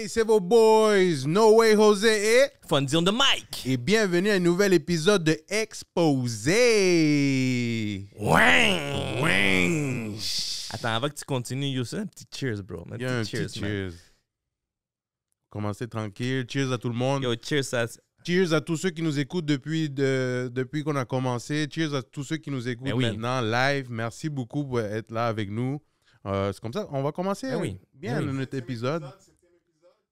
Hey, c'est vos boys, No Way Jose et Fonzie on the mic. Et bienvenue à un nouvel épisode de Exposé. Ouais. Ouais. Attends, avant que tu continues, yo, c'est un petit cheers, bro. Il y a un petit cheers. Commencez tranquille. Cheers à tout le monde. Yo, cheers à... Cheers à tous ceux qui nous écoutent depuis qu'on a commencé. Cheers à tous ceux qui nous écoutent maintenant live. Merci beaucoup pour être là avec nous. C'est comme ça, on va commencer bien notre épisode.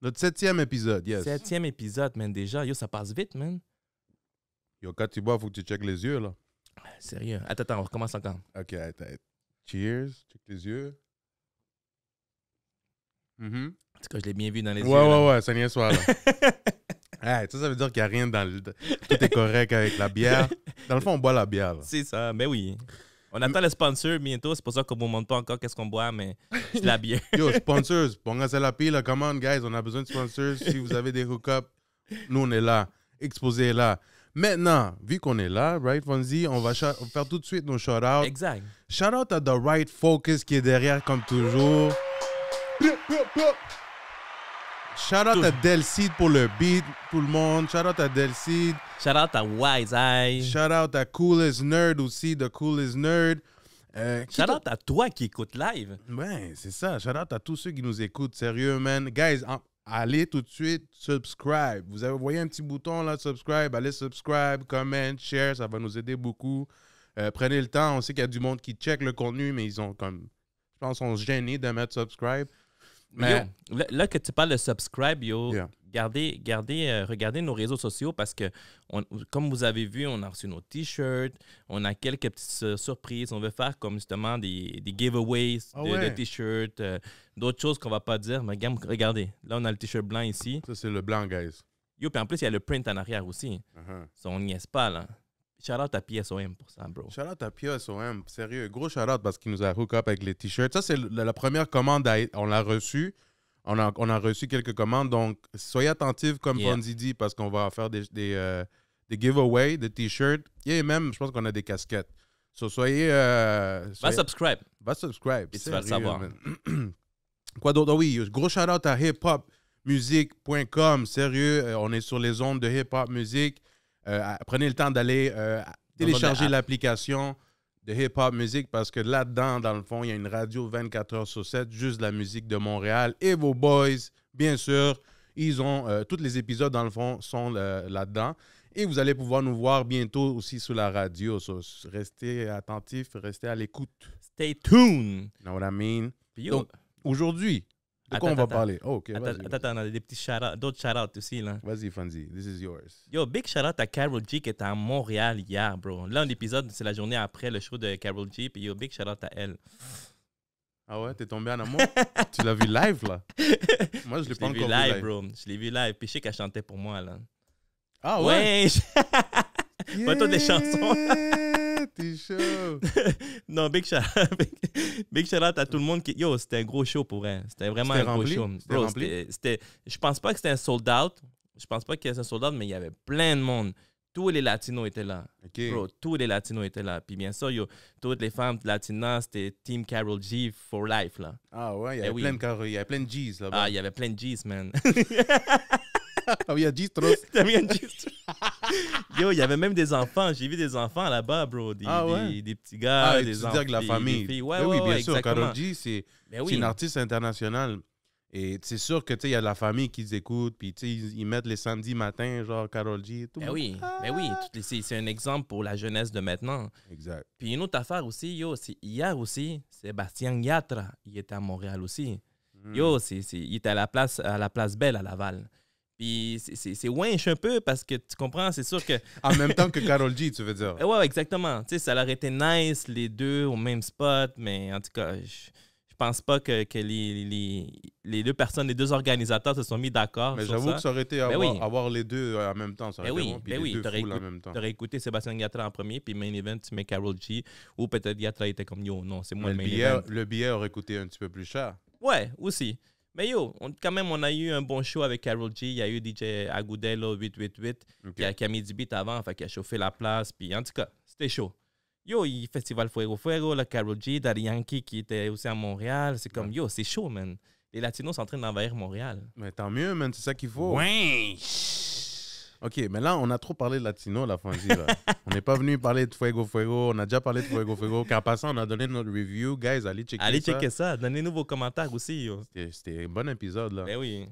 Notre 7e épisode, yes. 7e épisode, man, déjà. Yo, ça passe vite, man. Yo, quand tu bois, il faut que tu checkes les yeux, là. Sérieux. Attends, on recommence encore. OK, attends. Cheers. Check les yeux. En tout cas, je l'ai bien vu dans les yeux. Ouais, ça n'y est soit, là. Hey, ça veut dire qu'il n'y a rien dans le... Tout est correct avec la bière. Dans le fond, on boit la bière, là. C'est ça, mais oui. On attend le sponsor bientôt, c'est pour ça qu'on ne vous montre pas encore qu'est-ce qu'on boit, mais c'est la bière. Yo, sponsors, pongez la pile, come on, guys, on a besoin de sponsors. Si vous avez des hookups, nous, on est là. Exposé est là. Maintenant, vu qu'on est là, right, Fonzie, on va faire tout de suite nos shout-outs. Exact. Shout-out à The Right Focus qui est derrière, comme toujours. Shout-out à Delcide pour le beat, tout le monde. Shout-out à Delcide. Shout-out à Wise Eye. Shout-out à Coolest Nerd aussi, The Coolest Nerd. Shout-out à toi qui écoutes live. Ouais, c'est ça. Shout-out à tous ceux qui nous écoutent. Sérieux, man. Guys, allez tout de suite, subscribe. Vous voyez un petit bouton là, subscribe. Allez subscribe, comment, share. Ça va nous aider beaucoup. Prenez le temps. On sait qu'il y a du monde qui check le contenu, mais ils ont comme... Je pense qu'ils sont gênés de mettre subscribe. Mais yo, là que tu parles de subscribe, yo, Yeah. regardez nos réseaux sociaux parce que, comme vous avez vu, on a reçu nos t-shirts, on a quelques petites surprises. On veut faire comme justement des giveaways de t-shirts, d'autres choses qu'on va pas dire. Mais regardez, là, on a le t-shirt blanc ici. Ça, c'est le blanc, guys. Yo, puis en plus, il y a le print en arrière aussi. Ça, on n'y est pas, là. Shout-out à PSOM pour ça, bro. Shout-out à PSOM, sérieux. Gros shout-out parce qu'il nous a hook up avec les t-shirts. Ça, c'est la première commande. On l'a reçue. On a reçu quelques commandes. Donc, soyez attentifs, comme Fonzie dit, parce qu'on va faire des giveaways de t-shirts. Et même, je pense qu'on a des casquettes. So, Va subscribe. Va subscribe. Et tu vas le savoir. Quoi d'autre? Oui, gros shout-out à hiphopmusic.com. Sérieux, on est sur les ondes de hip-hop music. Prenez le temps d'aller télécharger l'application de Hip Hop Music parce que là-dedans, dans le fond, il y a une radio 24 heures sur 7, juste de la musique de Montréal. Et vos boys, bien sûr, ils ont tous les épisodes, dans le fond, sont là-dedans. Et vous allez pouvoir nous voir bientôt aussi sur la radio. So, restez attentifs, restez à l'écoute. Stay tuned. Know what I mean? Puis Donc, aujourd'hui, de quoi on va parler? Oh, OK, attends, on a des petits shout-outs, d'autres shout-outs aussi, là. Vas-y, Fonzie, this is yours. Yo, big shout-out à Karol G qui était à Montréal hier, bro. Là, l'épisode, c'est la journée après le show de Karol G, puis yo, big shout-out à elle. Ah ouais, t'es tombé en amour? Tu l'as vu live, là? Moi, je l'ai pas encore vu live, bro. Je l'ai vu live, puis je sais qu'elle chantait pour moi, là. Ah ouais? Pas toutes les chansons. T'es chaud. Non, big shout-out à tout le monde qui... Yo, c'était un gros show pour elle. C'était vraiment un gros show. Bro, je pense pas que c'était un sold-out. Je pense pas que c'était un sold-out, mais il y avait plein de monde. Tous les Latinos étaient là. Okay. Bro, tous les Latinos étaient là. Puis bien sûr, yo, toutes les femmes latinas, c'était Team Karol G for life, là. Ah ouais, il y avait plein de G's là-bas. Ah, il y avait plein de G's, man. Ah oui, il y a G's trop. Yo, il y avait même des enfants. J'ai vu des enfants là-bas, bro. Des petits gars, des enfants. Dire que la famille. Des filles. Oui, bien sûr. Exactement. Karol G, c'est une artiste internationale. Et c'est sûr que, tu sais, il y a la famille qui les écoute. Puis, tu sais, ils mettent les samedis matins, genre Karol G et tout. Ben oui. C'est un exemple pour la jeunesse de maintenant. Exact. Puis une autre affaire aussi, yo, c'est hier aussi, Sébastien Yatra, il était à Montréal aussi. Yo, il était à la place Belle à Laval. Puis c'est winch un peu parce que tu comprends, c'est sûr que... En même temps que Karol G, tu veux dire. Ouais, exactement. Tu sais, ça aurait été nice, les deux au même spot, mais en tout cas, je pense pas que les deux personnes, les deux organisateurs se sont mis d'accord. Mais j'avoue que ça aurait été avoir les deux en même temps. Ça aurait été bon, puis les deux foules en même temps. Tu aurais écouté Sébastien Yatra en premier, puis main event, tu mets Karol G, ou peut-être Yatra était comme yo, non, c'est moi le main event. Le billet aurait coûté un petit peu plus cher. Ouais, aussi. Mais yo, quand même, on a eu un bon show avec Karol G. Il y a eu DJ Agudelo 888 qui a mis du beat avant, fait qu'il a chauffé la place. Puis en tout cas, c'était chaud. Yo, il Festival Fuego Fuego, la Karol G, Daddy Yankee qui était aussi à Montréal. C'est comme, yo, c'est chaud, man. les Latinos sont en train d'envahir Montréal. Mais tant mieux, man, c'est ça qu'il faut. Ouais! OK, mais là, on a trop parlé de Latino, la Fonzie. Là. On n'est pas venu parler de Fuego Fuego. On a déjà parlé de Fuego Fuego. Car en passant, on a donné notre review. Guys, allez checker ça. Allez checker ça. Donnez-nous vos commentaires aussi. Yo. C'était un bon épisode, là. Ben oui.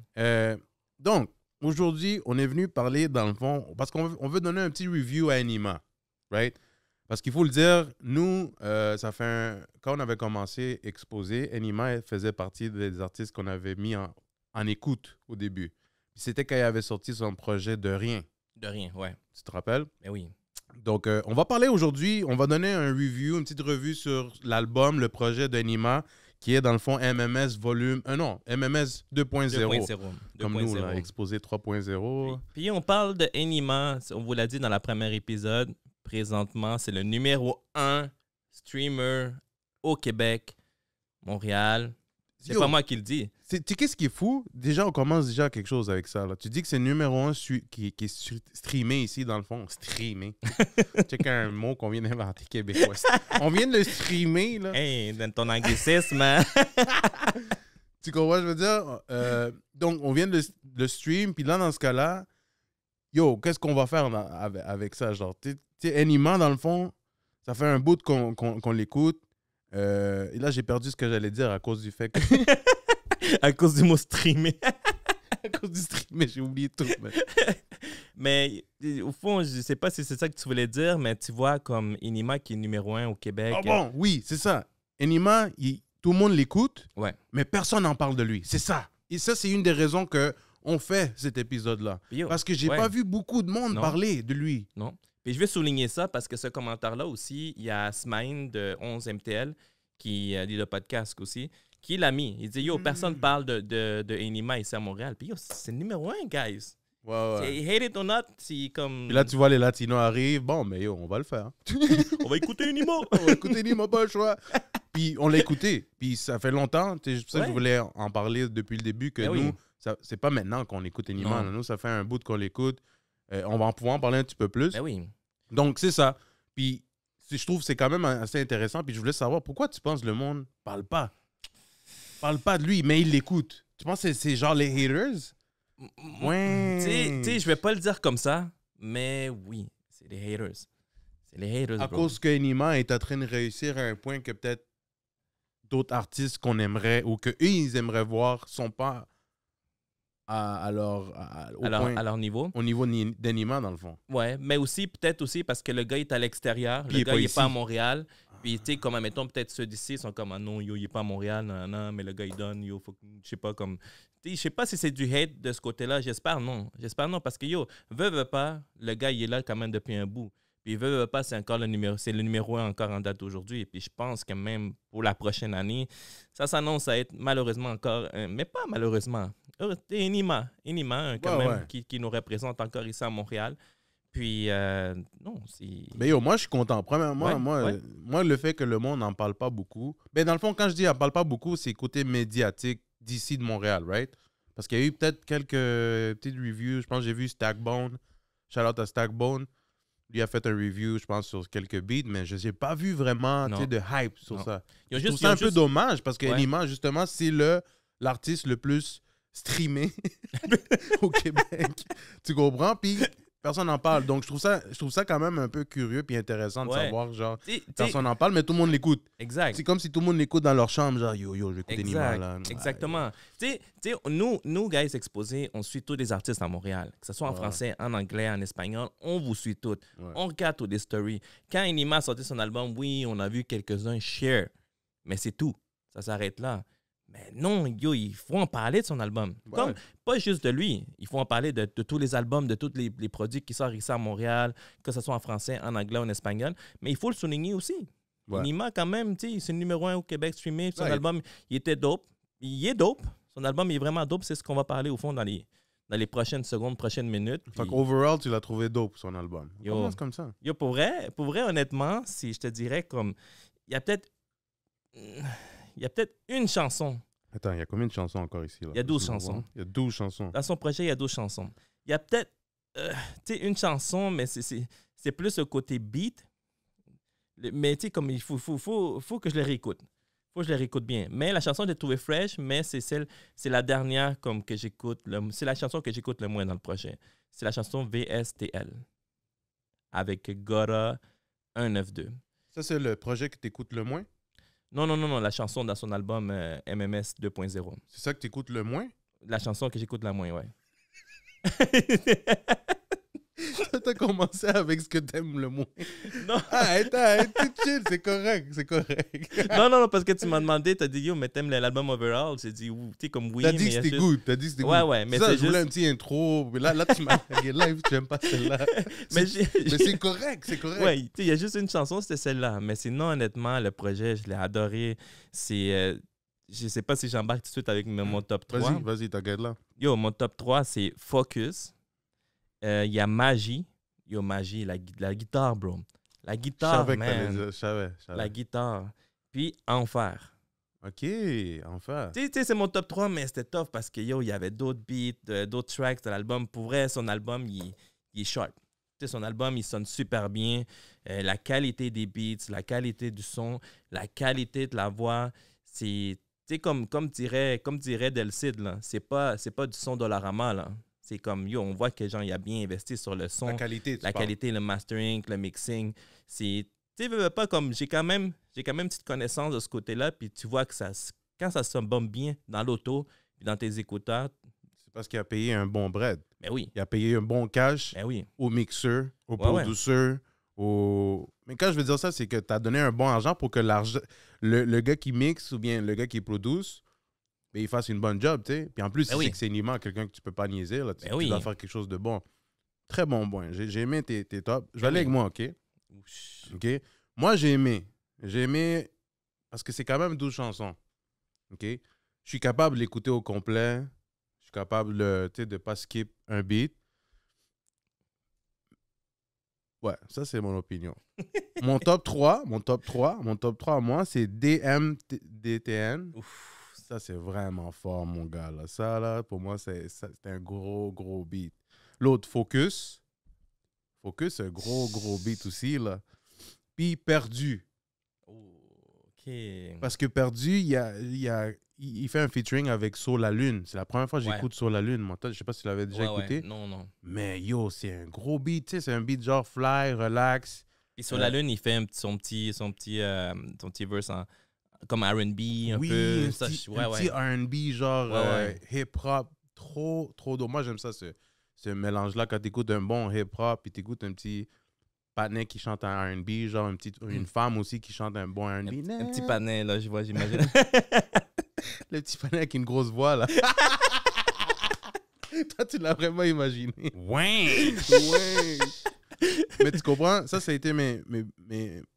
Donc, aujourd'hui, on est venu parler, dans le fond, parce qu'on veut donner un petit review à Anima, right? Parce qu'il faut le dire, nous, ça fait quand on avait commencé à exposer, Anima faisait partie des artistes qu'on avait mis en écoute au début. C'était quand il avait sorti son projet De Rien. De Rien, ouais. Tu te rappelles? Ben oui. Donc, on va parler aujourd'hui, on va donner un review, une petite revue sur l'album, le projet d'Anima, qui est dans le fond MMS volume... MMS 2.0. Comme nous, là, Exposé 3.0. Puis on parle de Anima, on vous l'a dit dans le premier épisode, présentement, c'est le numéro 1 streamer au Québec, Montréal. C'est pas moi qui le dis. Tu sais, qu'est-ce qui est fou? Déjà, on commence déjà quelque chose avec ça. Là. Tu dis que c'est le numéro 1 qui est streamé ici, dans le fond. Streamé. C'est un mot qu'on vient d'inventer québécois. On vient de le streamer, là. Hey, dans ton anglicisme, hein? Tu comprends, je veux dire? Donc, on vient de le stream, puis là, dans ce cas-là, yo, qu'est-ce qu'on va faire avec ça? Genre, tu sais, Anima, dans le fond, ça fait un bout qu'on l'écoute. Et là, j'ai perdu ce que j'allais dire à cause du fait que... à cause du mot streamer. à cause du streamer, j'ai oublié tout. Mais au fond, je sais pas si c'est ça que tu voulais dire, mais tu vois comme Anima qui est numéro 1 au Québec. Ah bon, oui, c'est ça. Anima, tout le monde l'écoute, ouais. Mais personne n'en parle de lui. C'est ça. Et ça, c'est une des raisons qu'on fait cet épisode-là. Parce que j'ai pas vu beaucoup de monde parler de lui. Non. Puis je vais souligner ça parce que ce commentaire-là aussi, il y a Smaine de 11MTL, qui dit le podcast aussi, qui l'a mis. Il dit, yo, personne parle de Anima ici à Montréal. Puis yo, c'est le numéro 1, guys. Ouais. Hate it or not, c'est comme... Puis là, tu vois, les Latinos arrivent. Bon, mais yo, on va le faire. On va écouter Anima. On va écouter Anima, pas le choix. Puis on l'a écouté. Puis ça fait longtemps. C'est pour ça que je voulais en parler depuis le début, que nous, c'est pas maintenant qu'on écoute Anima. Nous, ça fait un bout qu'on l'écoute. On va en pouvoir en parler un petit peu plus. Ben oui. Donc, c'est ça. Puis, je trouve que c'est quand même assez intéressant. Puis, je voulais savoir pourquoi tu penses que le monde parle pas de lui, mais il l'écoute. Tu penses que c'est genre les haters? Ouais. Tu sais, je vais pas le dire comme ça, mais oui, c'est les haters. C'est les haters, à cause que Anima est en train de réussir à un point que peut-être d'autres artistes qu'on aimerait ou qu'eux, ils aimeraient voir sont pas à leur niveau. Au niveau d'Anima, dans le fond. Ouais, mais aussi, peut-être aussi parce que le gars est à l'extérieur. Le gars, il n'est pas à Montréal. Puis, tu sais, comme, admettons, peut-être ceux d'ici sont comme, ah non, yo, il n'est pas à Montréal, non, mais le gars, il donne, yo, faut, je sais pas, comme... Je sais pas si c'est du hate de ce côté-là. J'espère non, parce que, yo, veut pas, le gars, il est là quand même depuis un bout. Puis, veut pas, c'est le numéro 1 encore en date aujourd'hui. Et puis, je pense que même pour la prochaine année, ça s'annonce à être malheureusement encore, mais pas malheureusement, Anima quand même, qui nous représente encore ici à Montréal. Puis, non, c'est... Mais yo, moi, je suis content. Premièrement, moi, le fait que le monde n'en parle pas beaucoup... Ben, dans le fond, quand je dis n'en parle pas beaucoup, c'est côté médiatique d'ici de Montréal, right? Parce qu'il y a eu peut-être quelques petites reviews. Je pense que j'ai vu Stackbone. Shout out à Stackbone. Lui a fait un review, je pense, sur quelques beats, mais je n'ai pas vu vraiment de hype sur ça. Je trouve ça un peu dommage parce que Anima, justement, c'est l'artiste le plus streamé au Québec. Tu comprends? Puis personne n'en parle. Donc, je trouve ça quand même un peu curieux et intéressant de savoir, genre, personne n'en parle, mais tout le monde l'écoute. Exact. C'est comme si tout le monde l'écoute dans leur chambre, genre, yo, je vais écouter Anima, là. Exactement. Tu sais, nous, guys exposés, on suit tous les artistes à Montréal. Que ce soit en français, en anglais, en espagnol, on vous suit tous. Ouais. On regarde toutes les stories. Quand Anima a sorti son album, oui, on a vu quelques-uns share, mais c'est tout. Ça s'arrête là. Mais non, yo, il faut en parler de son album. Comme, pas juste de lui. Il faut en parler de tous les albums, de tous les produits qui sortent ici à Montréal, que ce soit en français, en anglais, en espagnol. Mais il faut le souligner aussi. Anima, quand même, c'est le numéro 1 au Québec streamé. Son album, il était dope. Il est dope. Son album il est vraiment dope. C'est ce qu'on va parler, au fond, dans les prochaines secondes, prochaines minutes. Fait qu'overall, tu l'as trouvé dope, son album. Comment c'est comme ça? Yo, pour vrai, honnêtement, si je te dirais comme... Il y a peut-être une chanson. Attends, il y a combien de chansons encore ici? Là? Il y a 12 chansons. Il y a 12 chansons. Dans son projet, il y a 12 chansons. Il y a peut-être une chanson, mais c'est plus le côté beat. Mais tu sais, comme il faut que je le réécoute. Faut que je les réécoute bien. Mais la chanson, je l'ai trouvée fraîche, mais c'est la dernière comme que j'écoute. C'est la chanson que j'écoute le moins dans le projet. C'est la chanson VSTL avec Gora 192. Ça, c'est le projet que tu écoutes le moins? Non, la chanson dans son album MMS 2.0. C'est ça que tu écoutes le moins? La chanson que j'écoute le moins, ouais. T'as commencé avec ce que t'aimes le moins. Non. Arrête, t'es chill, c'est correct. non, parce que tu m'as demandé, t'as dit, yo, mais t'aimes l'album overall? J'ai dit, tu sais, comme oui, T'as dit mais que c'était good, Ouais, mais ça, c'est je voulais juste... un petit intro, mais là, tu m'as tagué live, tu n'aimes pas celle-là. Mais c'est correct. Ouais, tu sais, il y a juste une chanson, c'était celle-là. Mais sinon, honnêtement, le projet, je l'ai adoré. C'est... je sais pas si j'embarque tout de suite avec mon top 3. Vas-y, t'inquiète là. Yo, mon top 3, c'est Focus. Il y a Magie. Yo, Magie, la guitare, bro. La guitare, man. Je savais. La guitare. Puis Enfer. OK, Enfer. Tu sais, c'est mon top 3, mais c'était tough parce que, yo, il y avait d'autres beats, d'autres tracks de l'album. Pour vrai, son album, il est sharp. Tu sais, son album, il sonne super bien. La qualité des beats, la qualité du son, la qualité de la voix, c'est... Tu sais, comme dirait Delcide, là, c'est pas du son Dollarama, là. C'est comme, yo, on voit que genre, il a bien investi sur le son. La qualité, le mastering, le mixing. C'est, tu sais, pas comme, j'ai quand même une petite connaissance de ce côté-là, puis tu vois que quand ça sonne bien dans l'auto, puis dans tes écouteurs. C'est parce qu'il a payé un bon bread. Ben oui. Il a payé un bon cash au mixeur, au produceur, Mais quand je veux dire ça, c'est que tu as donné un bon argent pour que le gars qui mixe ou bien le gars qui produce, il fasse une bonne job, tu sais. Puis en plus, c'est que c'est Nima, quelqu'un que tu peux pas niaiser, là, tu dois faire quelque chose de bon. Très bon point. J'ai aimé tes tops. Je vais aller avec moi, OK? OK? Moi, j'ai aimé parce que c'est quand même 12 chansons. OK? Je suis capable de l'écouter au complet. Je suis capable de ne pas skip un beat. Ouais, ça, c'est mon opinion. Mon top 3, moi, c'est DMDTN. Ça, c'est vraiment fort, mon gars. Là. Ça, là, pour moi, c'est un gros beat. L'autre, Focus. Focus, c'est un gros beat aussi, là. Puis Perdu. OK. Parce que Perdu, il fait un featuring avec Sur la Lune. C'est la première fois que j'écoute Sur la Lune. Moi, je sais pas si tu l'avais déjà écouté. Non. Mais yo, c'est un gros beat. Tu sais, c'est un beat genre fly, relax. Puis Sur la Lune, il fait son petit verse comme R&B un peu. Un petit R&B genre hip-hop. Trop doux. Moi, j'aime ça, ce mélange-là. Quand tu écoutes un bon hip-hop, puis tu écoutes un petit patin qui chante un R&B, genre une femme aussi qui chante un bon R&B. Un petit patin, là, j'imagine. Le petit patin avec une grosse voix, là. Toi, tu l'as vraiment imaginé. Ouais. Mais tu comprends? Ça a été mes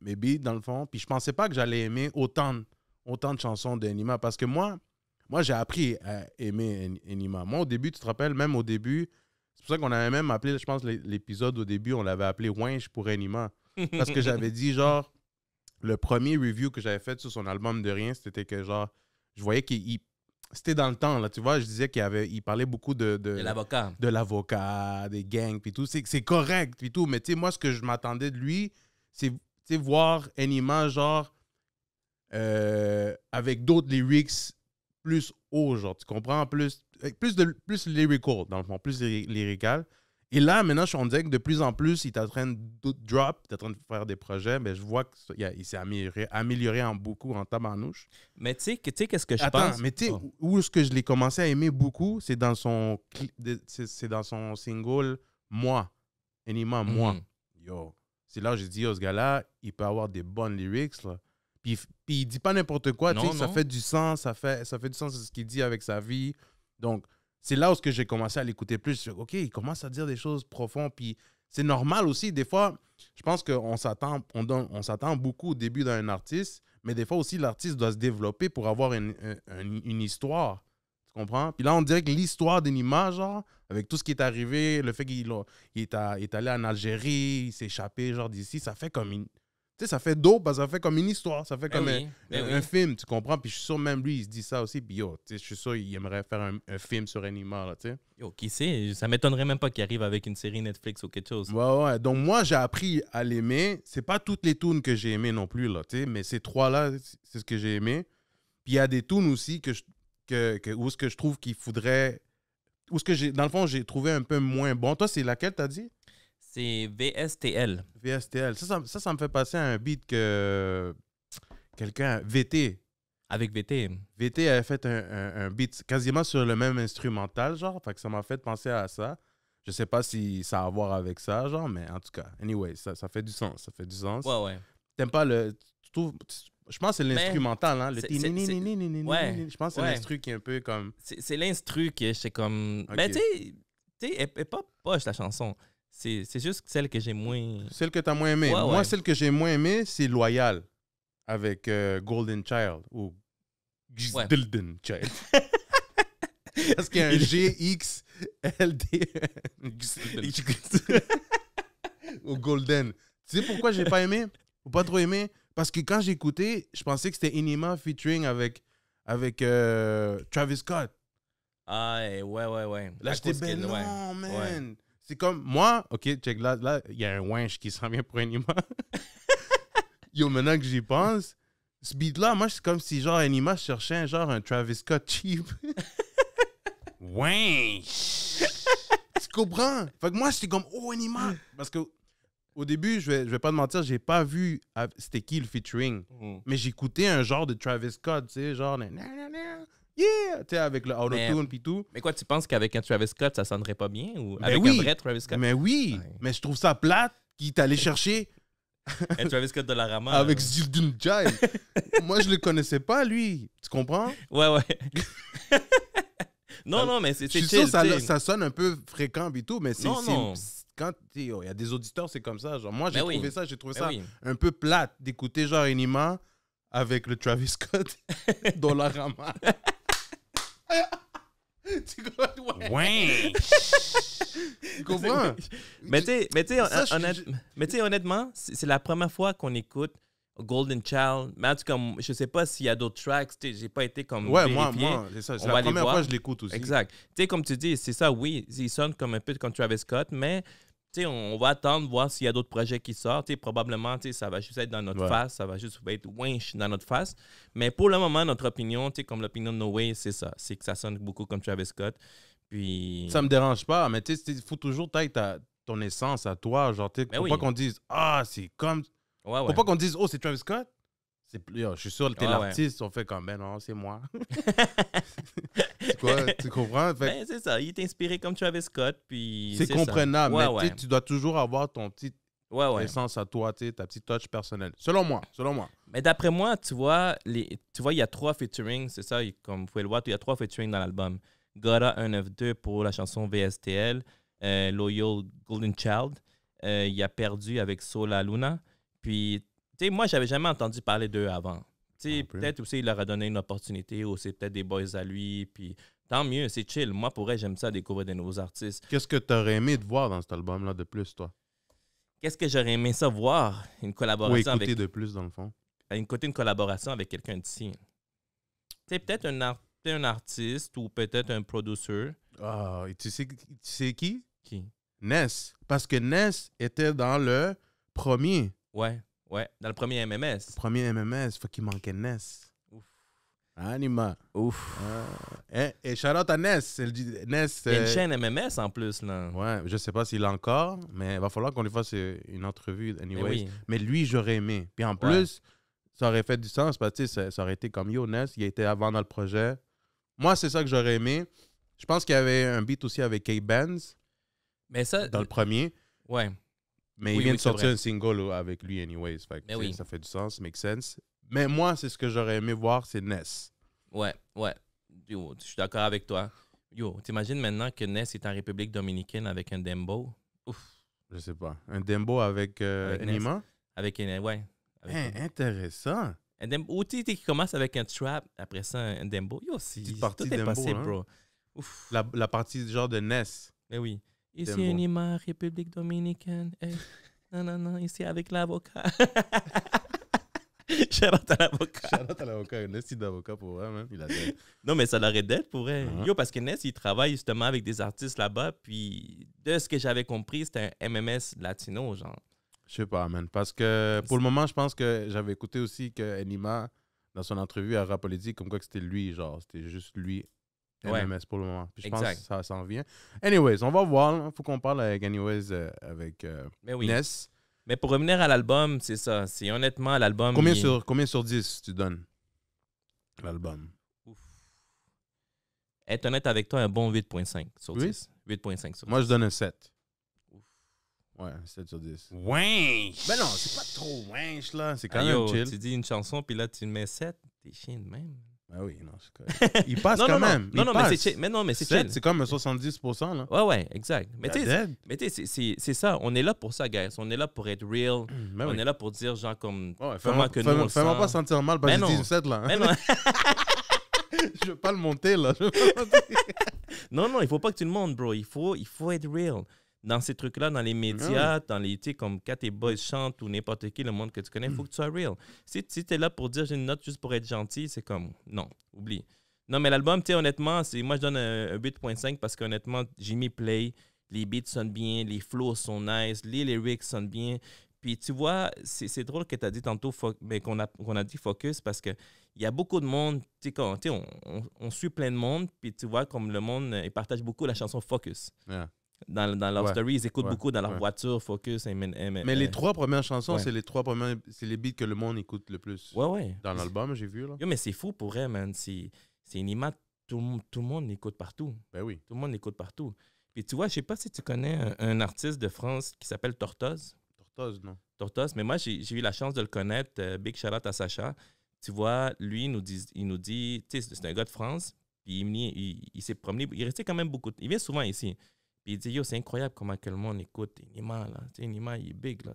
beats, dans le fond. Puis je pensais pas que j'allais aimer autant de chansons d'Enima. Parce que moi, j'ai appris à aimer Enima. Moi, au début, tu te rappelles, même au début, c'est pour ça qu'on avait même appelé, je pense, l'épisode au début, on l'avait appelé Winch pour Enima. Parce que j'avais dit, genre, le premier review que j'avais fait sur son album de Rien, c'était que, genre, je voyais qu'il... C'était dans le temps, là, tu vois, je disais il parlait beaucoup de l'avocat. De l'avocat, des gangs, puis tout. C'est correct, puis tout. Mais, tu sais, moi, ce que je m'attendais de lui, c'est, voir Enima, genre, avec d'autres lyrics plus hauts, genre, tu comprends? Plus lyrical, dans le fond, plus lyrical. Et là, maintenant, on dirait que de plus en plus, il est en train de drop, il est en train de faire des projets, mais je vois qu'il s'est amélioré beaucoup en tabarnouche. Mais tu sais, qu'est-ce que je pense? Attends, mais tu sais, où est-ce que je l'ai commencé à aimer beaucoup, c'est dans son single « Moi ». Enima, « Moi ». Yo, c'est là où j'ai dit, ce gars-là, il peut avoir des bonnes lyrics, là. Puis il dit pas n'importe quoi, tu sais, ça fait du sens, ça fait du sens de ce qu'il dit avec sa vie. Donc, c'est là où j'ai commencé à l'écouter plus. OK, il commence à dire des choses profondes. Puis c'est normal aussi. Des fois, je pense qu'on s'attend beaucoup au début d'un artiste, mais des fois aussi, l'artiste doit se développer pour avoir une histoire. Tu comprends? Puis là, on dirait que l'histoire d'Enima, genre, avec tout ce qui est arrivé, le fait qu'il est allé en Algérie, il s'est échappé, genre, d'ici, ça fait comme une... Tu sais, ça fait dope, ça fait comme une histoire, ça fait comme un film, tu comprends? Puis je suis sûr, même lui, il se dit ça aussi. Puis yo, tu sais, je suis sûr, il aimerait faire un film sur Enima, là, tu sais. Yo, qui sait? Ça m'étonnerait même pas qu'il arrive avec une série Netflix ou quelque chose. Ouais. Donc moi, j'ai appris à l'aimer. C'est pas toutes les tunes que j'ai aimées non plus, là, tu sais. Mais ces trois-là, c'est ce que j'ai aimé. Puis il y a des tunes aussi où est-ce que je trouve qu'il faudrait... Où est-ce que dans le fond, j'ai trouvé un peu moins bon. Toi, c'est laquelle, t'as dit? C'est VSTL. VSTL. Ça me fait passer à un beat que quelqu'un... VT. Avec VT. VT avait fait un beat quasiment sur le même instrumental, genre. Fait que ça m'a fait penser à ça. Je sais pas si ça a à voir avec ça, genre, mais en tout cas, anyway, ça fait du sens. Ça fait du sens. Ouais. T'aimes pas le... Je pense que c'est l'instrumental, hein? Le ouais, je pense que c'est l'instru qui est un peu comme... C'est l'instru que c'est comme... Okay. Ben, tu sais, elle est pas poche, la chanson. C'est juste celle que j'ai moins... Celle que t'as moins aimée. Moi, celle que j'ai moins aimée, c'est Loyal, avec Golden Child, ou Golden Child. Parce qu'il y a un G-X-L-D. Ou Golden. Tu sais pourquoi j'ai pas aimé? Ou pas trop aimé? Parce que quand j'ai écouté, je pensais que c'était Enima featuring avec Travis Scott. Ah, ouais. Là, j'étais ben non, man. Ouais. C'est comme, moi, OK, check, là, il y a un winch qui s'en vient pour Enima. Yo, maintenant que j'y pense, ce beat-là, moi, c'est comme si, genre, Enima cherchait un Travis Scott cheap. Winch! Tu comprends? Fait que moi, j'étais comme, oh, Enima! Parce que au début, je vais pas te mentir, j'ai pas vu c'était qui le featuring. Mais j'écoutais un genre de Travis Scott, tu sais, genre yeah, tu sais, avec le auto-tune pis tout. Mais quoi, tu penses qu'avec un Travis Scott, ça sonnerait pas bien? Ou ben avec oui, un vrai Travis Scott? Mais oui, ouais. Mais je trouve ça plate qu'il t'allait chercher un Travis Scott de la Rama. Avec Zildun Jai. Moi, je le connaissais pas, lui. Tu comprends? Ouais. non, mais c'est chill. Je suis sûr ça sonne un peu fréquent et tout, mais c'est... Non. Quand il y a des auditeurs, c'est comme ça. Genre, moi, j'ai trouvé ça oui. un peu plate d'écouter genre Enima avec le Travis Scott Dollarama. Tu comprends? Ouais. Tu comprends? Mais tu sais, honnêtement, c'est la première fois qu'on écoute Golden Child. Mais en tout cas, je sais pas s'il y a d'autres tracks. J'ai pas été comme vérifié. Moi, c'est ça. C'est la première fois que je l'écoute aussi. Exact. Tu sais, comme tu dis, c'est ça, oui, il sonne comme un peu comme Travis Scott, mais tu sais, on va attendre, voir s'il y a d'autres projets qui sortent. Tu sais, probablement, tu sais, ça va juste être dans notre face. Ça va juste être winch dans notre face. Mais pour le moment, notre opinion, tu sais, comme l'opinion de No Way, c'est ça. C'est que ça sonne beaucoup comme Travis Scott. Puis... Ça me dérange pas, mais tu sais, il faut toujours tailler ton essence à toi. Genre, tu sais, faut pas qu'on dise « Ah, c'est comme... » Faut pas qu'on dise « Oh, c'est Travis Scott? » Je suis sûr que t'es l'artiste, on fait comme « Ben non, c'est moi. » Tu comprends? Ben, c'est ça, il est inspiré comme Travis Scott, puis c'est comprenable, mais tu dois toujours avoir ton petit essence à toi, ta petite touch personnelle. Selon moi. Mais d'après moi, tu vois, il y a 3 featuring, c'est ça, comme vous pouvez le voir, il y a 3 featuring dans l'album. Gora 192 pour la chanson VSTL, Loyal Golden Child, il a perdu avec Sola Luna. Puis, tu sais, moi, j'avais jamais entendu parler d'eux avant. Tu sais, peut-être aussi, il leur a donné une opportunité ou c'est peut-être des boys à lui. Puis, tant mieux, c'est chill. Moi, pour vrai, j'aime ça découvrir des nouveaux artistes. Qu'est-ce que tu aurais aimé de voir dans cet album-là de plus, toi? Qu'est-ce que j'aurais aimé ça voir? Une collaboration avec... Ou écouter de plus, dans le fond. Une collaboration avec quelqu'un d'ici. Tu sais, peut-être un artiste ou peut-être un producer. Ah, et tu sais qui? Qui? Ness. Parce que Ness était dans le premier. Ouais, dans le premier MMS. Le premier MMS, faut qu'il manquait Ness. Ouf. Anima. Ouf. Et shout out à Ness. Ness il y a une chaîne MMS en plus, là. Ouais, je sais pas s'il l'a encore, mais il va falloir qu'on lui fasse une entrevue, anyway. Oui. Mais lui, j'aurais aimé. Puis en plus, ça aurait fait du sens parce que ça aurait été comme Yo, Ness, il était avant dans le projet. Moi, c'est ça que j'aurais aimé. Je pense qu'il y avait un beat aussi avec K-Benz. Mais ça... Dans le premier. Ouais. Mais il vient de sortir un single avec lui, anyways. Fait que, ça fait du sens, make sense. Mais moi, c'est ce que j'aurais aimé voir, c'est Ness. Ouais. Yo, je suis d'accord avec toi. Yo, t'imagines maintenant que Ness est en République dominicaine avec un Dembo? Ouf. Je sais pas. Un Dembo avec Nima? Avec intéressant. Un Dembo, ou tu qui commence avec un trap, après ça, un Dembo. Yo, tout est possible, hein? bro. Ouf. La partie genre de Ness. Mais oui. Ici, Nima, République dominicaine. Hey. Non, ici avec l'avocat. Shout-out à l'avocat. Shout-out à l'avocat. Ness, il est d'avocat pour vrai, même. Non, mais ça l'aurait d'être pour vrai. Yo, parce que Ness, il travaille justement avec des artistes là-bas. Puis, de ce que j'avais compris, c'était un MMS latino, genre. Je sais pas, man. Parce que pour le moment, je pense que j'avais écouté aussi que Enima dans son entrevue à Rap Politique, comme quoi que c'était lui, genre, c'était juste lui, MMS pour le moment. Puis je pense que ça s'en vient. Anyways, on va voir. Il faut qu'on parle avec Ness. Mais pour revenir à l'album, c'est ça. C'est honnêtement, l'album... Combien sur 10 tu donnes l'album? Être honnête avec toi, un bon 8.5 sur 10. 8.5 sur 10. Moi, je donne un 7. Ouais, 7 sur 10. Wesh! Ben non, c'est pas trop wesh, là. C'est quand même chill. Tu dis une chanson, puis là, tu mets 7. T'es chien de même. Ben oui, non, c'est correct. Il passe quand même. Mais c'est chill. C'est comme un 70%, là. Ouais, exact. Mais tu sais, c'est ça. On est là pour ça, guys. On est là pour être real. On est là pour dire, genre, comme... Fais-moi pas sentir mal parce que je dis 7, là. Mais non. Je veux pas le monter, là. Non, il faut pas que tu le montes, bro. Il faut être real. Dans ces trucs-là, dans les médias, dans les, tu sais, comme quand tes boys chantent ou n'importe qui, le monde que tu connais, il faut que tu sois real. Si tu es là pour dire j'ai une note juste pour être gentil, c'est comme, non, oublie. Non, mais l'album, tu sais, honnêtement, moi, je donne un 8.5 parce qu'honnêtement, j'ai mis play, les beats sonnent bien, les flows sont nice, les lyrics sonnent bien. Puis tu vois, c'est drôle que tu as dit tantôt, mais qu'on a dit focus parce que il y a beaucoup de monde, tu sais, on suit plein de monde, puis tu vois, comme le monde, ils partagent beaucoup la chanson Focus. Yeah. Dans leur story, ils écoutent beaucoup dans leur voiture, Focus. Mais les 3 premières chansons, c'est les beats que le monde écoute le plus. Ouais. Dans l'album, j'ai vu, là. Yo, mais c'est fou pour elle, man. C'est une image, tout le monde l'écoute partout. Ben oui. Tout le monde l'écoute partout. Puis tu vois, je sais pas si tu connais un artiste de France qui s'appelle Tortoise. Tortoise, non. Tortoise, mais moi, j'ai eu la chance de le connaître. Big shout out à Sacha. Tu vois, lui, il nous dit, tu sais, c'est un gars de France, puis il s'est promené, il restait quand même beaucoup, il vient souvent ici. Puis il dit, yo, c'est incroyable comment que le monde écoute Nima, là. Tu sais, Nima, il est big, là.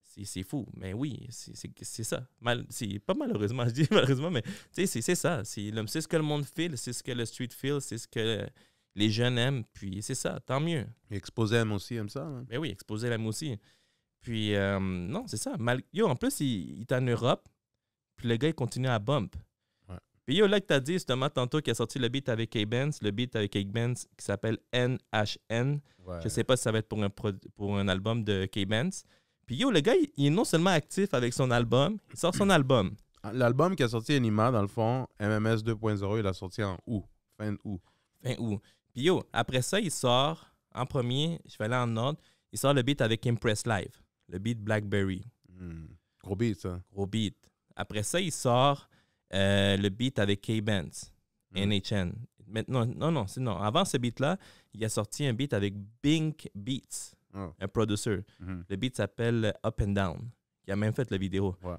C'est fou. Mais oui, c'est ça. C'est pas malheureusement, je dis malheureusement, mais tu sais, c'est ça. C'est ce que le monde feel, c'est ce que le street feel, c'est ce que les jeunes aiment. Puis c'est ça, tant mieux. Exposé aime aussi, aime ça. Hein? Ben oui, Exposé aime aussi. Puis, non, c'est ça. Yo, en plus, il est en Europe, puis le gars, il continue à bump. Puis yo, là que t'as dit justement tantôt qu'il a sorti le beat avec K-Benz, qui s'appelle NHN. Ouais. Je sais pas si ça va être pour un album de K-Benz. Puis yo, le gars, il est non seulement actif avec son album, il sort son album. L'album qui a sorti Enima, dans le fond, MMS 2.0, il a sorti en août, fin août. Puis yo, après ça, il sort en premier, je vais aller en ordre, il sort le beat avec Impress Live, le beat Blackberry. Gros beat, ça. Gros beat. Après ça, il sort le beat avec K-Benz, NHN. Mais non. Avant ce beat-là, il a sorti un beat avec Bink Beats, un producer. Le beat s'appelle Up and Down. Il a même fait la vidéo. Ouais.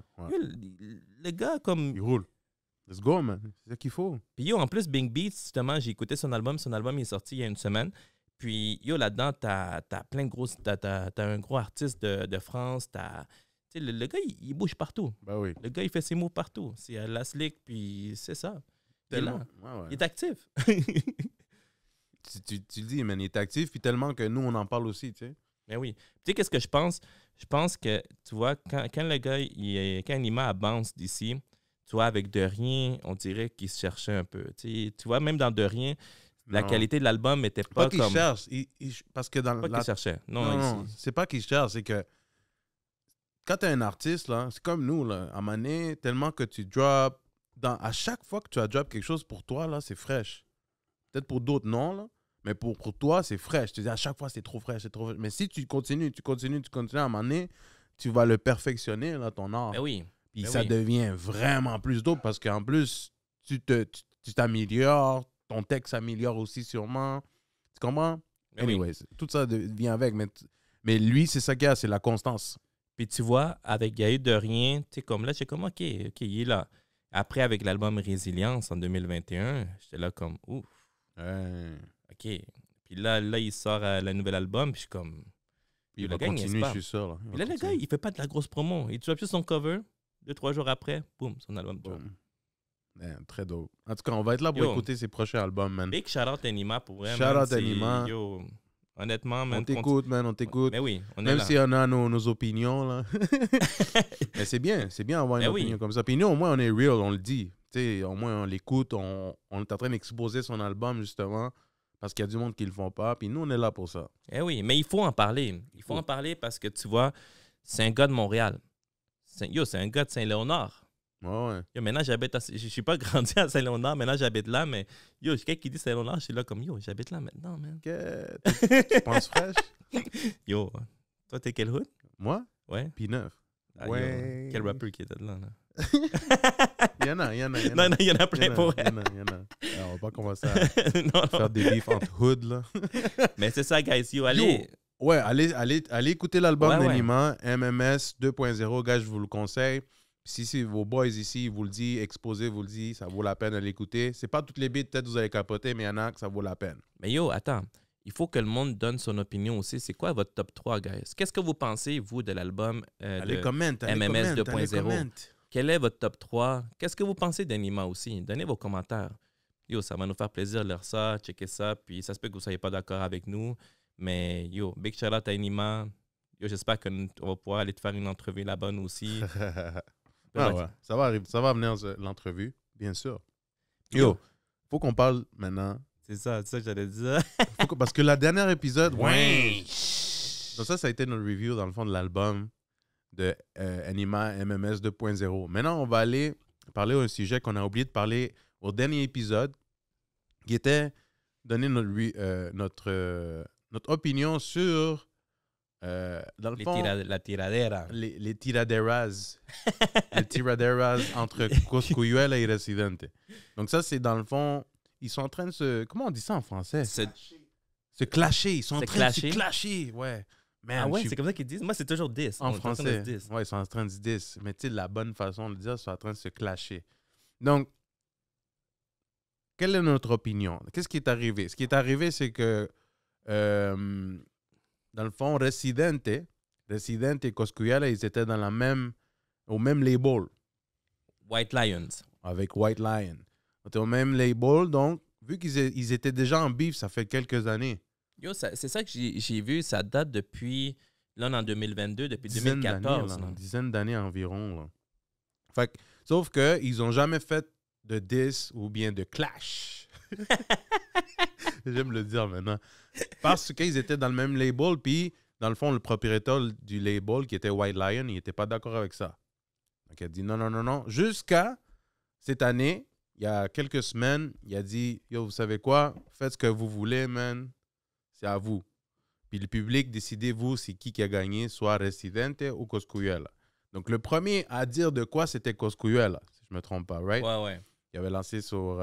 Le gars, comme... Il roule. Let's go, man. C'est ça qu'il faut. Puis yo, en plus, Bink Beats, justement, j'ai écouté son album. Son album il est sorti il y a une semaine. Puis yo, là-dedans, t'as plein de gros... T'as un gros artiste de France, le gars, il bouge partout. Ben oui. Le gars, il fait ses mots partout. C'est à la slick, puis c'est ça. Tellement. Il est actif. tu dis, man, il est actif, puis tellement que nous, on en parle aussi, tu sais. Ben oui. Tu sais, qu'est-ce que je pense? Je pense que, tu vois, quand le gars, quand Nima a bounce d'ici, tu vois, avec De Rien, on dirait qu'il se cherchait un peu. Tu vois, même dans De Rien, la qualité de l'album n'était pas qu'il comme... cherche. Parce que dans pas qu'il cherchait. Non, c'est pas qu'il cherche, c'est que quand tu es un artiste, là, c'est comme nous, là, à un moment donné, tellement que tu drops, à chaque fois que tu as drop quelque chose pour toi, là, c'est fraîche. Peut-être pour d'autres, non, là, mais pour toi, c'est fraîche. Tu dis à chaque fois, c'est trop fraîche, c'est trop fraîche. Mais si tu continues, à un moment donné, tu vas le perfectionner, là, ton art. Ben oui. Puis ça devient vraiment plus dope parce qu'en plus, tu t'améliores, ton texte s'améliore aussi sûrement. Tu comprends? Ben Anyways, tout ça vient avec, mais lui, c'est ça qu'il y a, c'est la constance. Puis tu vois, avec Gaï De Rien, tu sais, comme là, j'ai comme, OK, il est là. Après, avec l'album Résilience en 2021, j'étais là comme, ouf. OK. Puis là, il sort le nouvel album, puis je suis comme... Puis il va continuer, je suis sûr. Là. Puis là, le gars, il fait pas de la grosse promo. Il drop juste son cover. 2-3 jours après, boum, son album drop. Très dope. En tout cas, on va être là pour écouter ses prochains albums, man. Big shout-out Enima pour vrai. Shout-out Enima. Yo, honnêtement, man. On t'écoute, man, on t'écoute. Mais oui, on est même là. si on a nos opinions, là. Mais c'est bien d'avoir une opinion comme ça. Puis nous, au moins, on est real, on le dit. T'sais, au moins, on l'écoute, on est en train d'exposer son album, justement, parce qu'il y a du monde qui le font pas. Puis nous, on est là pour ça. Eh oui, mais il faut en parler. Il faut en parler parce que, tu vois, c'est un gars de Montréal. C'est un gars de Saint-Léonard. Ouais. Yo, maintenant, je suis pas grandi à Saint-Léonard, maintenant, j'habite là, mais yo, quelqu'un qui dit Saint-Léonard, je suis là comme yo, j'habite là maintenant, man. Tu penses fraîche? Yo, toi, t'es quel hood? Moi? Ouais. P9. Ah, Ouais. Yo, quel rappeur qui était là? Il y en a. Non, il y en a plein pour elle. Il y en a. Alors, on va pas commencer à faire des beefs entre hood, là. Mais c'est ça, guys. Yo, allez. Ouais, allez écouter l'album d'Enima, ouais. MMS 2.0, gars, je vous le conseille. Si vos boys ici vous le disent, Exposé vous le dit, ça vaut la peine de l'écouter. C'est pas toutes les beats, peut-être vous allez capoter, mais il y en a que ça vaut la peine. Mais yo, attends. Il faut que le monde donne son opinion aussi. C'est quoi votre top 3, guys? Qu'est-ce que vous pensez, vous, de l'album Allez, de commente, MMS 2.0? Quel est votre top 3? Qu'est-ce que vous pensez d'Enima aussi? Donnez vos commentaires. Yo, ça va nous faire plaisir de lire ça, checker ça. Puis ça se peut que vous ne soyez pas d'accord avec nous. Mais yo, big shout out à Enima. Yo, j'espère qu'on va pouvoir aller te faire une entrevue là-bas, nous aussi. Ouais. Ça va arriver, ça va venir l'entrevue, bien sûr. Yo, faut qu'on parle maintenant. C'est ça que j'allais dire. Parce que le dernier épisode, ouais. Donc ça a été notre review dans le fond de l'album de Enima MMS 2.0. Maintenant, on va aller parler d'un sujet qu'on a oublié de parler au dernier épisode, qui était donner notre opinion sur dans le fond, la tiradera. Les tiraderas. Les tiraderas entre Cosculluela et Residente. Donc ça, c'est dans le fond, ils sont en train de se... Comment on dit ça en français? Se clasher. Ils sont en train de se clasher. Ouais. Man, ouais, c'est comme ça qu'ils disent. Moi, c'est toujours 10. En français. Ouais, ils sont en train de se 10. Mais tu sais, la bonne façon de le dire, ils sont en train de se clasher. Donc, quelle est notre opinion? Qu'est-ce qui est arrivé? Ce qui est arrivé, c'est que dans le fond, Residente et Cosculluela, ils étaient dans au même label. White Lions. Avec White Lion. Ils étaient au même label, donc, vu qu'ils étaient déjà en beef, ça fait quelques années. Yo, c'est ça que j'ai vu, ça date depuis, là, en 2022, depuis 2014. Une dizaine d'années environ. Là. Fait que, sauf qu'ils n'ont jamais fait de diss ou bien de clash. J'aime le dire maintenant. Parce qu'ils étaient dans le même label, puis, dans le fond, le propriétaire du label, qui était White Lion, il n'était pas d'accord avec ça. Donc, il a dit non. Jusqu'à cette année, il y a quelques semaines, il a dit, yo, vous savez quoi? Faites ce que vous voulez, man. C'est à vous. Puis le public, décidez-vous c'est qui a gagné, soit Residente ou Cosculluela. Donc, le premier à dire de quoi, c'était Cosculluela, si je ne me trompe pas, right? Ouais. Il avait lancé sur...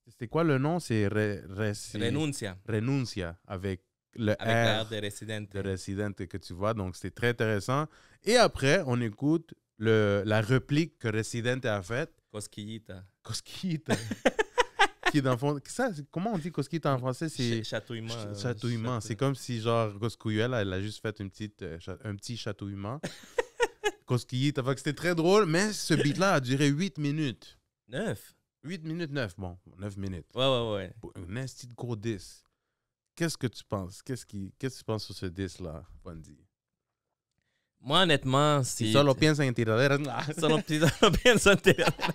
c'était quoi le nom? C'est Renuncia. Renuncia, avec le avec R de Residente. De Residente que tu vois. Donc, c'était très intéressant. Et après, on écoute la réplique que Residente a faite. Cosquillita. Qui est dans le fond... Ça, comment on dit Cosquillita en français? C'est chatouillement. Chatouillement. C'est comme si, genre, Cosculluela, elle a juste fait un petit chatouillement. Cosquillita. Fait que c'était très drôle, mais ce beat-là a duré 8 minutes. 9. 8 minutes, 9. Bon, 9 minutes. Ouais. Un nasty de gros diss. Qu'est-ce que tu penses? Qu'est-ce que tu penses sur ce diss-là, Bundy? Moi, honnêtement, c'est... Solo piensa en tiraderas. Solo piensa en tiraderas.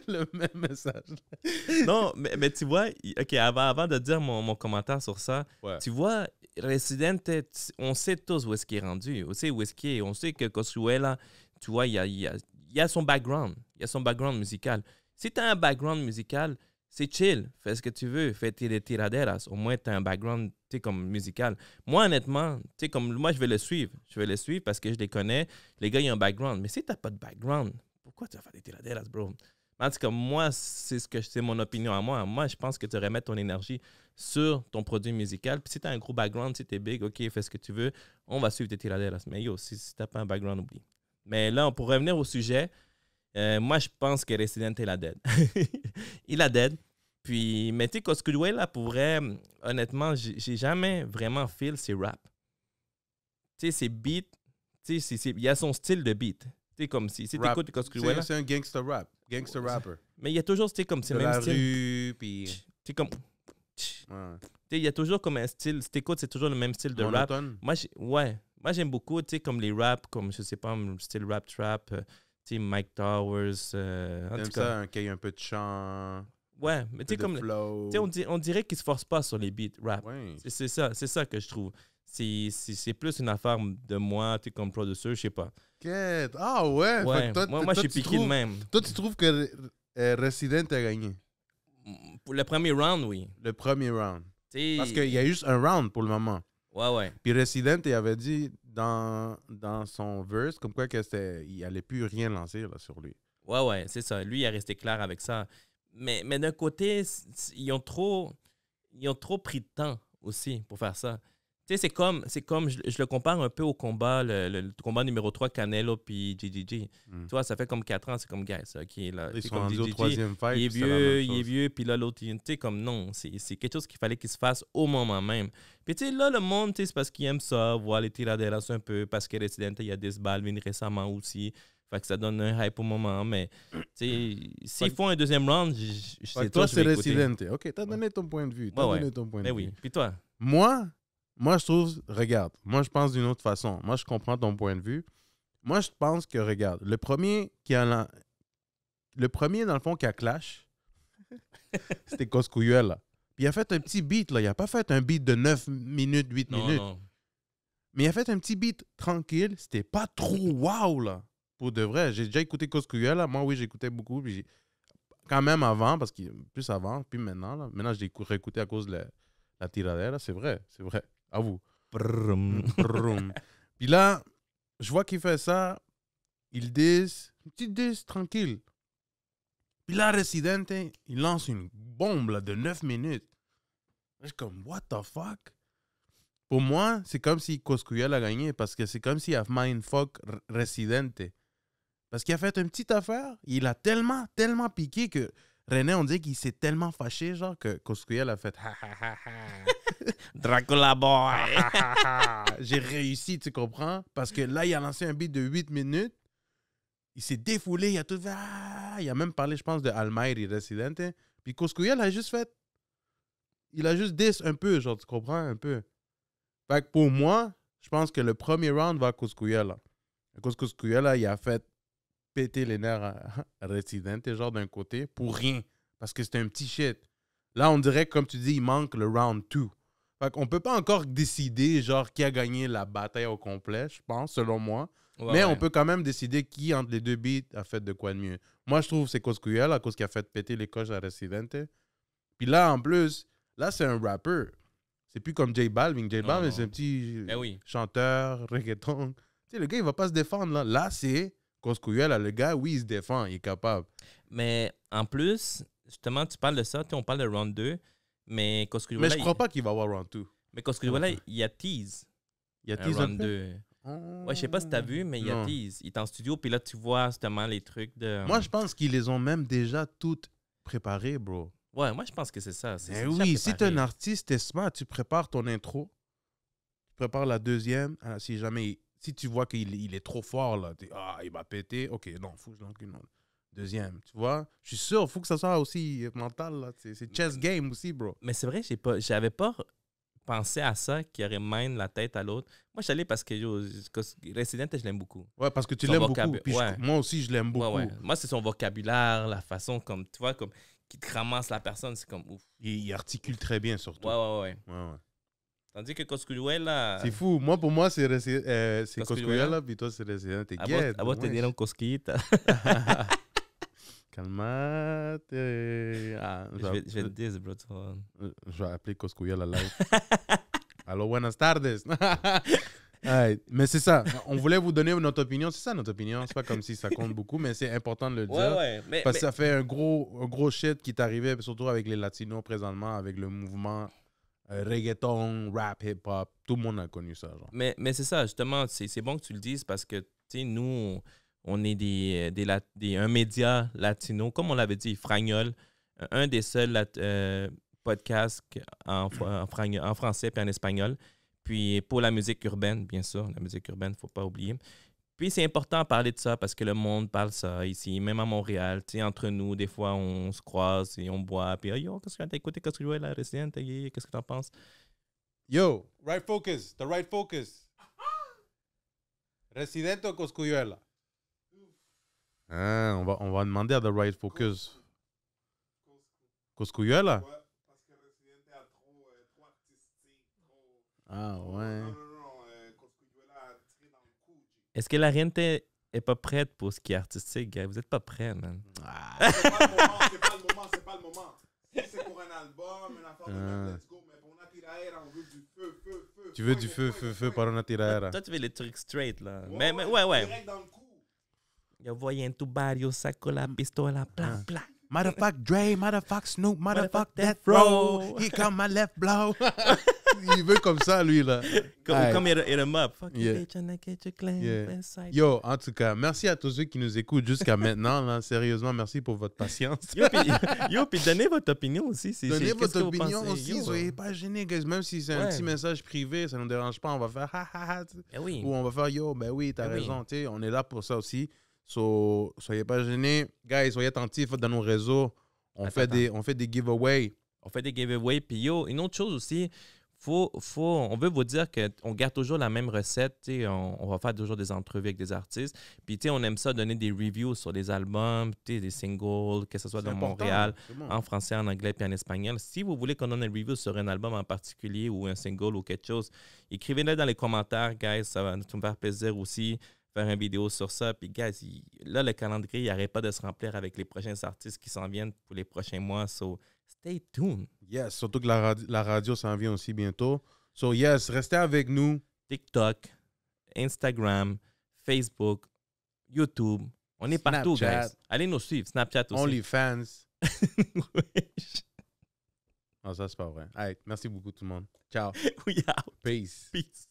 Le même message. Non, mais tu vois, OK, avant de dire mon commentaire sur ça, ouais. Tu vois, Residente, on sait tous où est-ce qu'il est rendu. On sait où est-ce qu'il est. On sait que Cosculluela, tu vois, il y a son background. Il y a son background musical. Si tu as un background musical, c'est chill. Fais ce que tu veux. Fais tes tiraderas. Au moins, tu as un background, tu sais, comme musical. Moi, honnêtement, tu sais, comme moi, je vais le suivre. Je vais le suivre parce que je les connais. Les gars, ils ont un background. Mais si tu n'as pas de background, pourquoi tu vas faire des tiraderas, bro? En tout cas, moi, c'est mon opinion à moi. Moi, je pense que tu devrais mettre ton énergie sur ton produit musical. Puis si tu as un gros background, si tu es big, OK, fais ce que tu veux, on va suivre tes tiraderas. Mais yo, si tu n'as pas un background, oublie. Mais là, pour revenir au sujet, moi, je pense que Residente, il a dead. Il a dead. Puis, mais tu sais, Cosculluela, pour vrai, honnêtement, j'ai jamais vraiment feel ses rap. Tu sais, ses beats, tu sais, il y a son style de beat. Tu sais, comme si tu écoutes Cosculluela. C'est un gangster rap. Gangster rapper. Mais il y a toujours, tu sais, comme c'est le même style. Rue, puis... Tu sais, comme... Ouais. Il y a toujours comme un style, si t'écoutes, c'est toujours le même style de monotone. rap. Moi, j'aime beaucoup, tu sais, comme les raps, comme, je sais pas, style rap trap, tu sais, Mike Towers. T'aimes ça, qu'il y ait un peu de chant? Ouais, mais tu sais, comme. On dirait qu'il se force pas sur les beats rap. Ouais. C'est ça que je trouve. C'est plus une affaire de moi, tu sais, comme producer, je sais pas. Ah ouais? Ouais. Toi, Moi je suis piqué de même. Toi, tu trouves que Resident a gagné? Pour le premier round, oui. Le premier round. T'sais, Parce qu'il y a juste un round pour le moment. Ouais. Puis Resident, il avait dit dans son verse, comme quoi il allait plus rien lancer là, sur lui. Ouais, c'est ça. Lui, il est resté clair avec ça. Mais d'un côté, ils ont trop pris de temps aussi pour faire ça. Tu sais, c'est comme je le compare un peu au combat, le combat numéro 3, Canelo puis GGG. Tu vois, ça fait comme 4 ans, c'est comme, guys, OK, là. Ils sont comme rendus au troisième fight. Il est vieux, puis là, l'autre, tu sais, comme non, c'est quelque chose qu'il fallait qu'il se fasse au moment même. Puis tu sais, là, le monde, tu sais, c'est parce qu'il aime ça, voir les tiraderas un peu, parce que Resident, il y a des Balvin récemment aussi. Fait que ça donne un hype au moment, mais tu sais, s'ils font un deuxième round, c'est toi, c'est Resident. OK, t'as donné ton point de vue. Mais oui. Puis toi? Moi, je trouve, regarde, moi, je pense d'une autre façon. Moi, je comprends ton point de vue. Moi, je pense que, regarde, le premier, dans le fond, qui a clash, c'était Cosculluela, là. Puis il a fait un petit beat, là. Il a pas fait un beat de 9 minutes, 8 minutes. Non. Mais il a fait un petit beat tranquille. C'était pas trop wow, là. Pour de vrai. J'ai déjà écouté Cosculluela, là. Moi, oui, j'écoutais beaucoup. Puis quand même avant, parce que plus avant, puis maintenant, là. Maintenant, je l'ai réécouté à cause de la tiradera. C'est vrai. À vous. Puis là, je vois qu'il fait ça. Il dit, une petite diss tranquille. Puis là, Residente, il lance une bombe là, de 9 minutes. Je suis comme, what the fuck? Pour moi, c'est comme si Cosculluela a gagné parce que c'est comme s'il a mindfuck Residente. Parce qu'il a fait une petite affaire. Il a tellement piqué que René, on dit qu'il s'est tellement fâché, genre, que Cosculluela a fait ha ha ha ha. Dracula boy! J'ai réussi, tu comprends? Parce que là, il a lancé un beat de 8 minutes. Il s'est défoulé, il a tout fait. Il a même parlé, je pense, de Almighty Residente. Puis Cosculluela a juste fait. Il a juste diss un peu, genre, tu comprends? Un peu. Fait que pour moi, je pense que le premier round va à Cosculluela. Cosculluela, il a fait péter les nerfs à Residente, genre d'un côté, pour rien. Parce que c'était un petit shit. Là, on dirait, comme tu dis, il manque le round 2. Fait qu'on peut pas encore décider, genre, qui a gagné la bataille au complet, je pense, selon moi. Mais on peut quand même décider qui, entre les deux beats, a fait de quoi de mieux. Moi, je trouve que c'est Cosculluela, à cause qu'il a fait péter les coches à Residente. Puis là, en plus, là, c'est un rappeur. C'est plus comme J Balvin. J Balvin, c'est un petit chanteur, reggaeton. Tu sais, le gars, il va pas se défendre, là. Là, c'est Cosculluela, le gars, oui, il se défend, il est capable. Mais en plus, justement, tu parles de ça, on parle de round 2, mais Cosculluela... Mais je crois pas qu'il va avoir round 2. Mais Cosculluela, il y a tease. Il y a tease round 2. Ouais, je sais pas si t'as vu, mais il y a tease. Il est en studio, puis là, tu vois justement les trucs de... Moi, je pense qu'ils les ont même déjà toutes préparées, bro. Ouais, moi, je pense que c'est ça. Oui, si t'es un artiste, t'es smart, tu prépares ton intro, tu prépares la deuxième, si tu vois qu'il est trop fort, là, il va péter, ok, non, faut que je lance une deuxième, tu vois. Je suis sûr, il faut que ça soit aussi mental, là. C'est chess game aussi, bro. Mais c'est vrai, j'avais pas pensé à ça, qu'il aurait main la tête à l'autre. Moi, je suis allé parce que Resident, je l'aime beaucoup. Ouais, parce que tu l'aimes beaucoup. Puis moi aussi, je l'aime beaucoup. Ouais. Moi, c'est son vocabulaire, la façon comme, tu vois, comme qui te ramasse la personne, c'est comme ouf. Il articule très bien, surtout. Ouais. Tandis que Cosculluela... C'est fou. Moi, pour moi, c'est Cosculluela, puis toi, c'est Resident. A vos te dieron cosquillita. Calmate. Je vais te dire, bro. Je vais appeler Cosculluela live. Allô, buenas tardes. Mais c'est ça. On voulait vous donner notre opinion. C'est ça, notre opinion. C'est pas comme si ça compte beaucoup, mais c'est important de le dire. Ouais. Parce que ça fait un gros shit qui est arrivé, surtout avec les Latinos présentement, avec le mouvement reggaeton, rap, hip-hop. Tout le monde a connu ça. Genre. Mais c'est ça, justement. C'est bon que tu le dises parce que, tu sais, nous, on est un média latino, comme on l'avait dit, Fragnol, un des seuls podcasts en français et en espagnol. Puis pour la musique urbaine, bien sûr, la musique urbaine, il ne faut pas oublier. Puis c'est important de parler de ça parce que le monde parle ça ici, même à Montréal. Tu sais, entre nous, des fois, on se croise et on boit. Puis, yo, qu'est-ce que t'as écouté? Qu'est-ce que tu jouais là, Resident? Qu'est-ce que t'en penses? Yo, right focus, the right focus. Resident ou Cosculluela? On va demander à The Right Focus. Coscuyuela? Ouais, parce que Residente a trop artistique, trop... Ah, ouais. Non, Coscuyuela a tiré dans le coup. Est-ce que la Rente est pas prête pour ce qui est artistique, gars? Vous êtes pas prêts, man. Ah. C'est pas le moment. Si c'est pour un album, une affaire de même, let's go. Mais pour una tiraera, on veut du feu. Tu veux du feu, para una tiraera. Toi, tu veux les trucs straight, là. Ouais. Direct dans le cou. Yo voy en tu barrio, saco la pistola, bla, bla. Motherfuck Dre, motherfuck Snoop, motherfuck Death Row. Row. Here come my left blow. Il veut comme ça, lui, là. Comme hit him up. Fuck Yeah. you, bitch, and I get your claim. Yeah. Inside. Yo, en tout cas, merci à tous ceux qui nous écoutent jusqu'à maintenant. Là. Sérieusement, merci pour votre patience. Yo, puis donnez votre opinion aussi. Donnez qu'est-ce votre que vous opinion pensez? aussi. Yo. Soyez pas gênés, guys. Même si c'est un Ouais. petit message privé, ça ne nous dérange pas. On va faire ha ha ha. Eh oui. Ou on va faire yo, ben oui, t'as Ben oui. raison. Tu sais, on est là pour ça aussi. So, soyez pas gênés. Guys, soyez attentifs dans nos réseaux. On fait des giveaways. On fait des giveaways. Puis yo, une autre chose aussi, on veut vous dire qu'on garde toujours la même recette. On va faire toujours des entrevues avec des artistes. Puis on aime ça donner des reviews sur les albums, des singles, que ce soit C'est de important. Montréal, C'est bon. en français, en anglais puis en espagnol. Si vous voulez qu'on donne une review sur un album en particulier ou un single ou quelque chose, écrivez-le dans les commentaires, guys. Ça va nous faire plaisir aussi faire une vidéo sur ça. Puis, guys, là, le calendrier, il n'arrête pas de se remplir avec les prochains artistes qui s'en viennent pour les prochains mois. So, stay tuned. Yes, surtout que la radio s'en vient aussi bientôt. So, yes, restez avec nous. TikTok, Instagram, Facebook, YouTube. On est partout, Snapchat. guys. Allez nous suivre. Snapchat aussi. OnlyFans. Ah, ça, c'est pas vrai. All right, merci beaucoup, tout le monde. Ciao. We out. Peace. Peace.